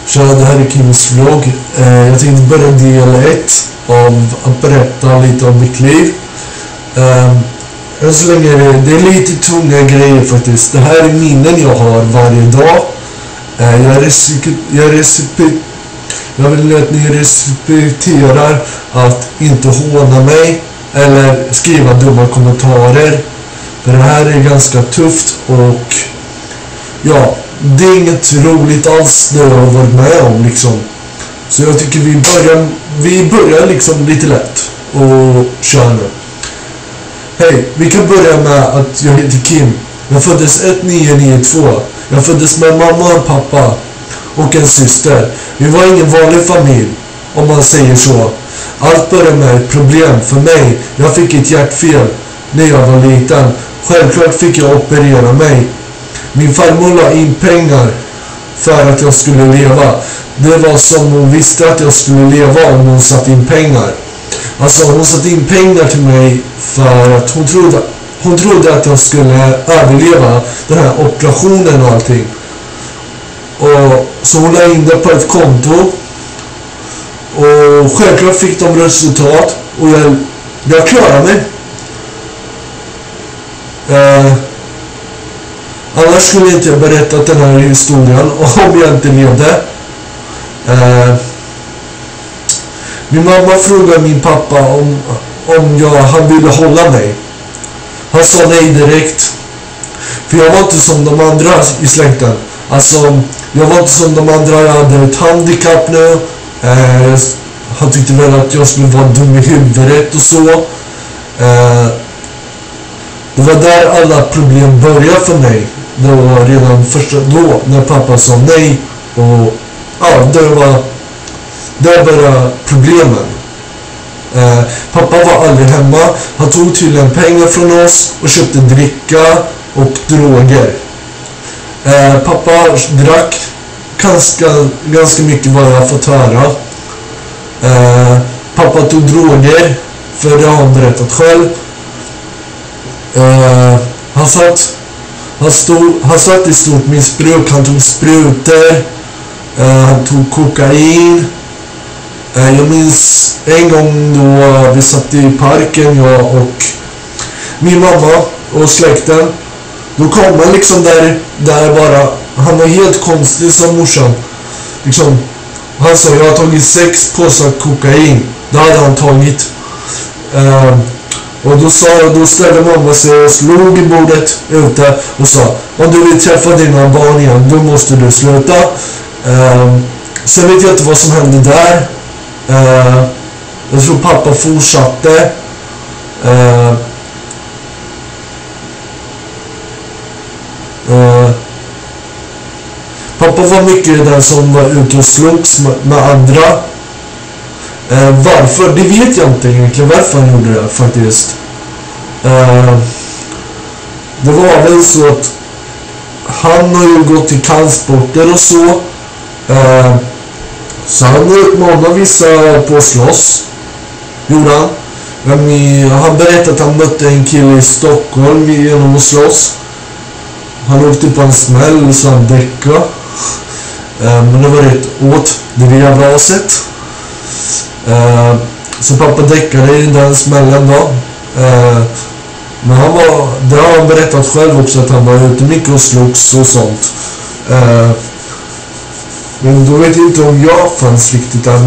Så det här är Kims vlogg. Jag tänkte börja del 1 av att berätta lite om mitt liv. Så länge det är lite tunga grejer faktiskt. Det här är minnen jag har varje dag. Jag vill att ni respekterar att inte håna mig eller skriva dumma kommentarer. För det här är ganska tufft och ja, det är inget roligt alls det jag har varit med om liksom. Så jag tycker vi börjar liksom lite lätt och kör nu. Hej, vi kan börja med att jag heter Kim. Jag föddes 1992. Jag föddes med mamma och pappa och en syster. Vi var ingen vanlig familj, om man säger så. Allt började med ett problem för mig. Jag fick ett hjärtfel när jag var liten. Självklart fick jag operera mig. Min farmor la in pengar för att jag skulle leva. Det var som hon visste att jag skulle leva om hon satt in pengar. Alltså hon satt in pengar till mig för att hon trodde att jag skulle överleva den här operationen och allting. Och så hon la in det på ett konto. Och självklart fick de resultat. Och jag klarade mig. Annars skulle inte jag berättat den här historien om jag inte levde. Min mamma frågade min pappa om han ville hålla mig. Han sa nej direkt. För jag var inte som de andra i släkten. Alltså, jag var inte som de andra. Jag hade ett handikapp nu. Han tyckte väl att jag skulle vara dum i huvudet och så. Det var där alla problem började för mig. Det var redan första då när pappa sa nej. Och ja, det började problemen. Pappa var aldrig hemma. Han tog tydligen pengar från oss och köpte dricka och droger. Pappa drack ganska mycket vad jag har fått höra. Pappa tog droger, för det har han berättat själv. Han satt i stort missbruk. Han tog sprutor. Han tog kokain. Jag minns en gång då vi satt i parken, jag och min mamma och släkten. Då kom han liksom där bara. Han var helt konstig som morsan. Liksom, han sa, jag har tagit 6 påsar kokain. Det hade han tagit. Och då ställde mamma sig och slog i bordet ute och sa, om du vill träffa dina barn igen, då måste du sluta. Sen vet jag inte vad som hände där. Jag tror pappa fortsatte. Pappa var mycket den som var ute och slogs med andra. Varför? Det vet jag inte egentligen varför han gjorde det faktiskt. Det var väl så att han har ju gått i kampsporter och så. Så han uppmanade vissa på att slåss. Gjorde han. Han berättade att han mötte en kille i Stockholm genom att slåss. Han åkte på en smäll så han däckade. Men det var rätt åt det jävla aset. Så pappa däckade i den smällen då. Men det har han berättat själv också, att han var ute mycket och slogs och sånt. Men då vet jag inte om jag fanns riktigt där.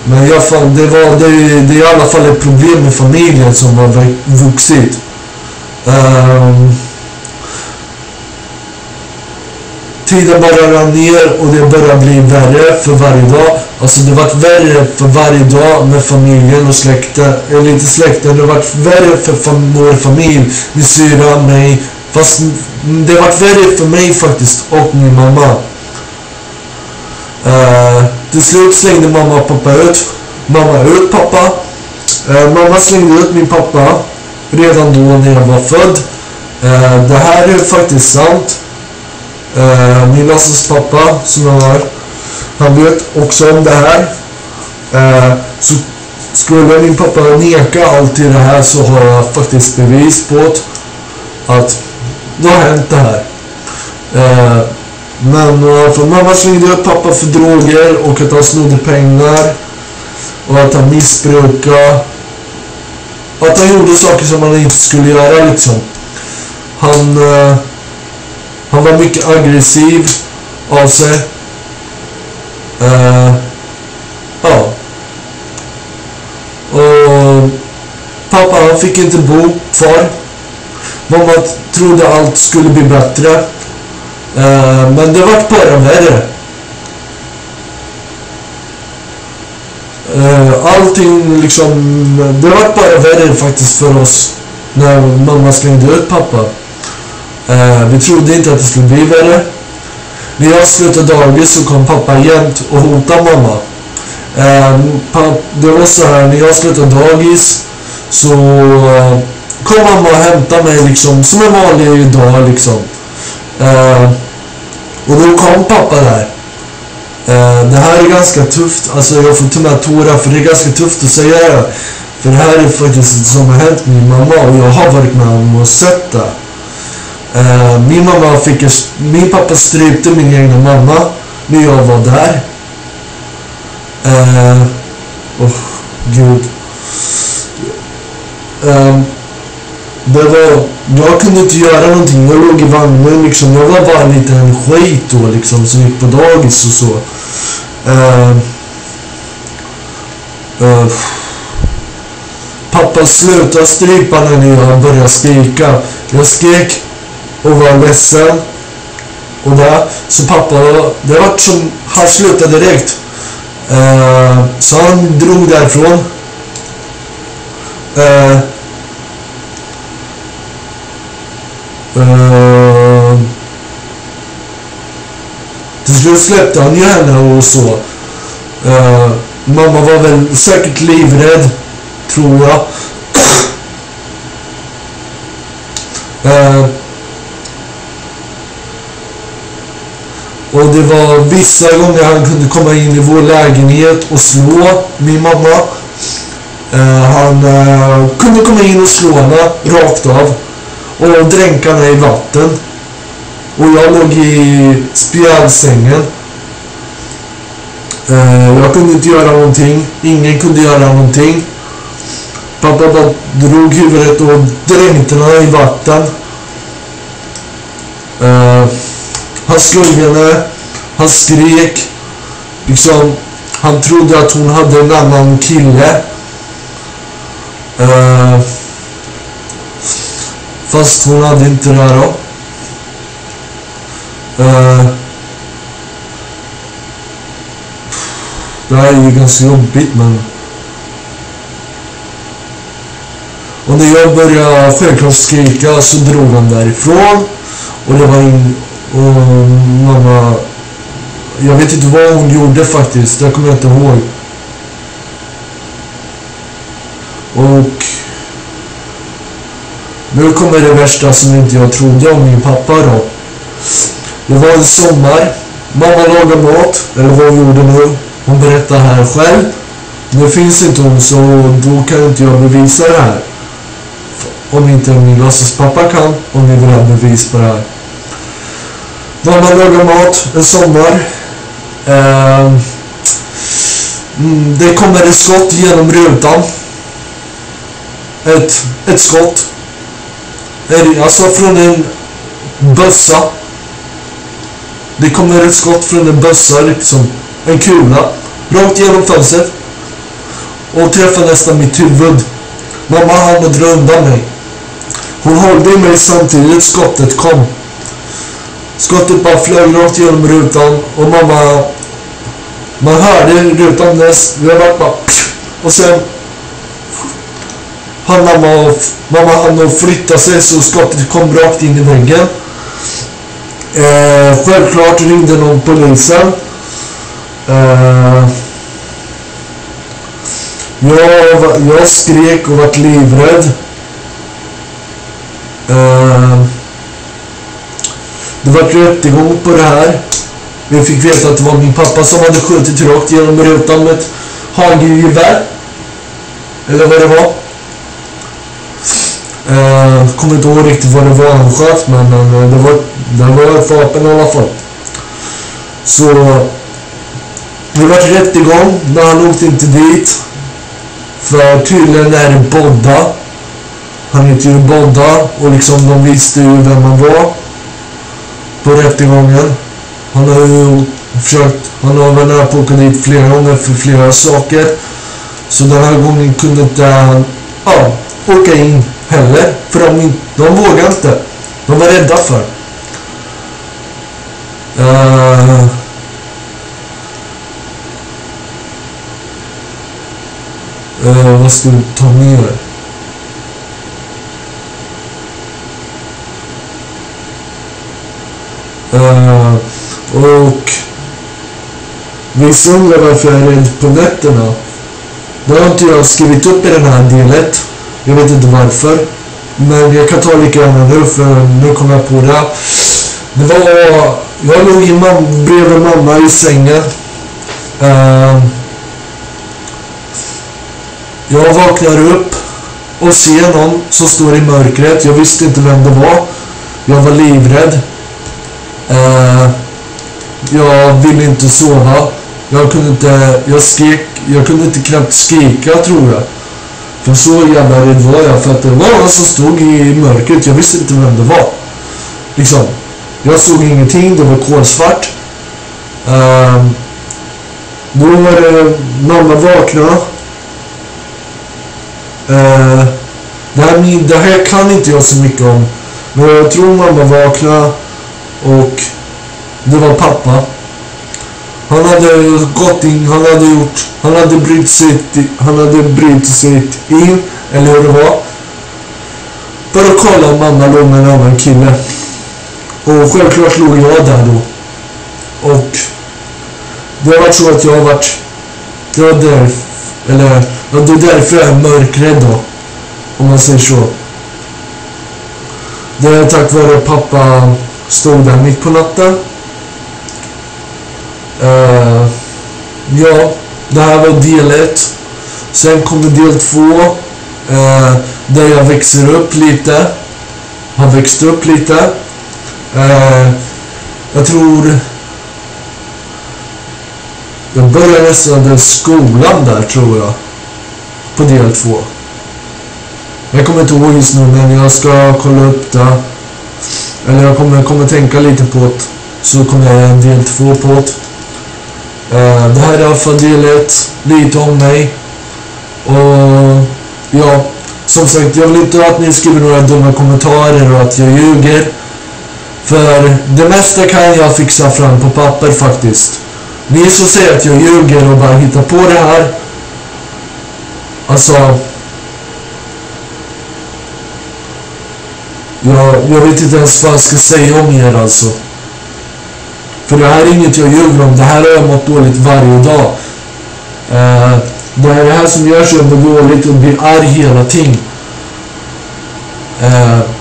Men i alla fall, det är i alla fall ett problem med familjen som har vuxit. Tiden bara rann ner och det började bli värre för varje dag. Alltså det var värre för varje dag med familjen och släkten. Eller inte släkten, det var värre för vår familj. Min syra, mig. Fast det var värre för mig faktiskt och min mamma. Till slut slängde mamma och pappa ut. Mamma ut pappa. Mamma slängde ut min pappa redan då när jag var född. Det här är faktiskt sant. Min låtsaspappa som jag har, han vet också om det här. Så skulle min pappa neka allt i det här, så har jag faktiskt bevis på att det har hänt det här. Men för mamma slängde upp pappa för droger och att han snodde pengar och att han missbrukade. Att han gjorde saker som han inte skulle göra liksom. Han var mycket aggressiv av sig. Ja. Och pappa han fick inte bo kvar. Mamma trodde allt skulle bli bättre. Men det var bara värre. Allting liksom, det var bara värre faktiskt för oss när mamma slängde ut pappa. Vi trodde inte att det skulle bli värre. När jag slutade dagis så kom pappa jämt och hotade mamma. Det var så här, när jag slutade dagis så kom mamma och hämtade mig liksom som en vanlig dag liksom. Och då kom pappa där. Det här är ganska tufft. Alltså jag får till och med tårar för det är ganska tufft att säga det. För det här är faktiskt som har hänt min mamma och jag har varit med om och sett det. Min pappa strypte min egna mamma när jag var där. Gud. Jag kunde inte göra någonting. Jag låg i vagnen liksom. Jag var bara en liten skit då liksom, som gick på dagis och så. Pappa slutade strypa när jag började skrika. Jag skrek och var ledsen. Och där, så pappa, det var som han slutade direkt. Så han drog därifrån. Till slut släppte han ju henne och så. Mamma var väl säkert livrädd, tror jag. Och det var vissa gånger han kunde komma in i vår lägenhet och slå min mamma. Han kunde komma in och slå henne rakt av och dränka henne i vatten. Och jag låg i spjälsängen. Jag kunde inte göra någonting. Ingen kunde göra någonting. Pappa bara drog huvudet och dränkte henne i vatten. Han slog henne. Han skrek. Liksom, han trodde att hon hade en annan kille. Fast hon hade inte det här då. Det här är ju ganska jobbigt, men och när jag började självklart skrika så drog han därifrån. Och det var och mamma, jag vet inte vad hon gjorde faktiskt, det kommer jag inte ihåg. Och nu kommer det värsta som inte jag trodde om min pappa då. Det var en sommar. Mamma lagade mat, eller vad hon gjorde nu. Hon berättar här själv. Nu finns inte hon, så då kan inte jag bevisa det här. Om inte min låtsaspappa kan, om ni vill ha bevis på det här. Mamma lagade mat en sommar. Det kommer ett skott genom rutan. Ett skott. Alltså från en bössa. Det kommer ett skott från en bössa, liksom en kula, rakt genom fönstret och träffar nästan mitt huvud. Mamma hann dra undan mig. Hon höll i mig samtidigt skottet kom. Skottet bara flög rakt genom rutan och man hörde rutan näst. Det var bara och sen hann mamma hann flytta sig så skottet kom rakt in i väggen. Självklart ringde någon polisen. Jag skrek och var livrädd. Det var rättegång på det här. Vi fick veta att det var min pappa som hade skjutit rakt genom rutan med ett hagelgevär. Eller vad det var. Kommer inte ihåg riktigt vad det var han sköt, men det var ett vapen i alla fall. Så det var rättegång, men han åkte inte dit. För tydligen är det Bodda. Han heter ju Bodda och liksom de visste ju vem han var på rättegången. Han har ju försökt, han har varit nära på att åka dit flera gånger för flera saker. Så den här gången kunde inte han åka in heller. För de vågade inte. De var rädda för. Vad ska vi ta med? Och vissa undrar varför jag är rädd på nätterna. Det har inte jag skrivit upp i den här delet. Jag vet inte varför. Men jag kan ta lika gärna nu, för nu kommer jag på det. Det var... Jag låg bredvid mamma i sängen. Jag vaknar upp och ser någon som står i mörkret. Jag visste inte vem det var. Jag var livrädd. Jag ville inte sova. Jag kunde inte knappt skrika, tror jag. För så jävla rädd var jag, för att det var någon som stod i mörkret. Jag visste inte vem det var. Liksom. Jag såg ingenting, det var kolsvart. Då var det mamma vakna. Det här kan inte jag så mycket om. Men jag tror mamma vakna och det var pappa. Han hade gått in, han hade brytt sig in, eller hur det var. För att kolla om mamma låg med en annan kille. Och självklart låg jag där då. Och det var så att jag var där, eller det är därför jag är mörkrädd då, om man säger så. Det är tack vare pappa stod där mitt på natten. Ja, det här var del 1. Sen kommer del 2, där jag växer upp lite. Har växt upp lite. Jag tror jag började nästan skolan där, tror jag, på del 2. Jag kommer inte ihåg just nu, men jag ska kolla upp det. Eller jag kommer tänka lite på det, så kommer jag en del 2 på det. Det här är i alla fall del 1, lite om mig. Och ja, som sagt, jag vill inte att ni skriver några dumma kommentarer och att jag ljuger. För det mesta kan jag fixa fram på papper faktiskt. Ni som säger att jag ljuger och bara hittar på det här, alltså, jag vet inte ens vad jag ska säga om er alltså. För det här är inget jag ljuger om. Det här har jag mått dåligt varje dag. Det är det här som gör så jag mår dåligt och blir arg hela tiden.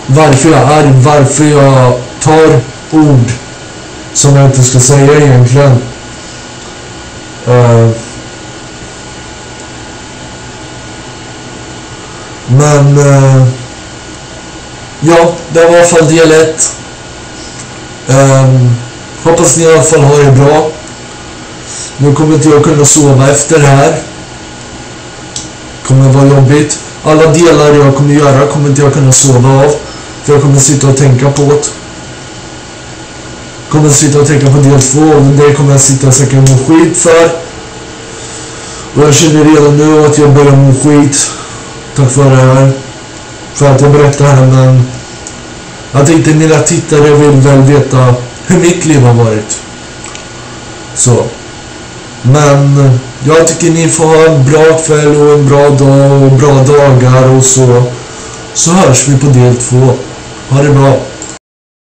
Varför jag är arg, varför jag tar ord som jag inte ska säga egentligen. Men ja, det var i alla fall del 1. Hoppas ni i alla fall har det bra. Nu kommer inte jag kunna sova efter det här. Kommer vara jobbigt. Alla delar jag kommer göra kommer inte jag kunna sova av. För jag kommer sitta och tänka på det. Kommer sitta och tänka på del 2. Och det kommer jag sitta och säkert må skit för. Och jag känner redan nu att jag börjar må skit. Tack vare det här. För att jag berättar här, men jag tänkte mina tittare vill väl veta hur mitt liv har varit. Så. Men jag tycker ni får ha en bra kväll och en bra dag och bra dagar, och så hörs vi på del 2. Ha det bra.